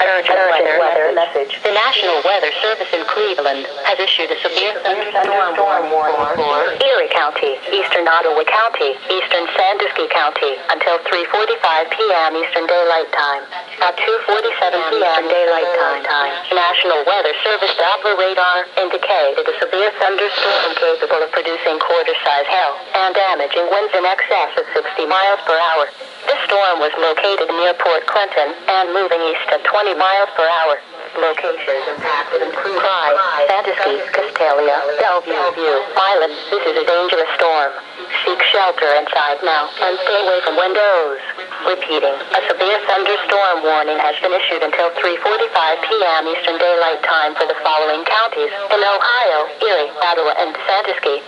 Urgent weather message. The National Weather Service in Cleveland has issued a severe thunderstorm warning for Erie County, Eastern Ottawa County, Eastern Sandusky County until 3:45 p.m. Eastern Daylight Time. At 2:47 p.m. Daylight Time. National Weather Service Doppler radar indicated a severe thunderstorm capable of producing quarter-size hail and damaging winds in excess of 60 miles per hour. This storm was located near Port Clinton and moving east at 20 miles per hour. Locations impacted include Clyde, Sandusky, Castalia, Bellevue, Island. This is a dangerous storm. Seek shelter inside now and stay away from windows. Repeating, a severe thunderstorm warning has been issued until 3:45 p.m. Eastern Daylight Time for the following counties in Ohio, Erie, Ottawa, and Sandusky.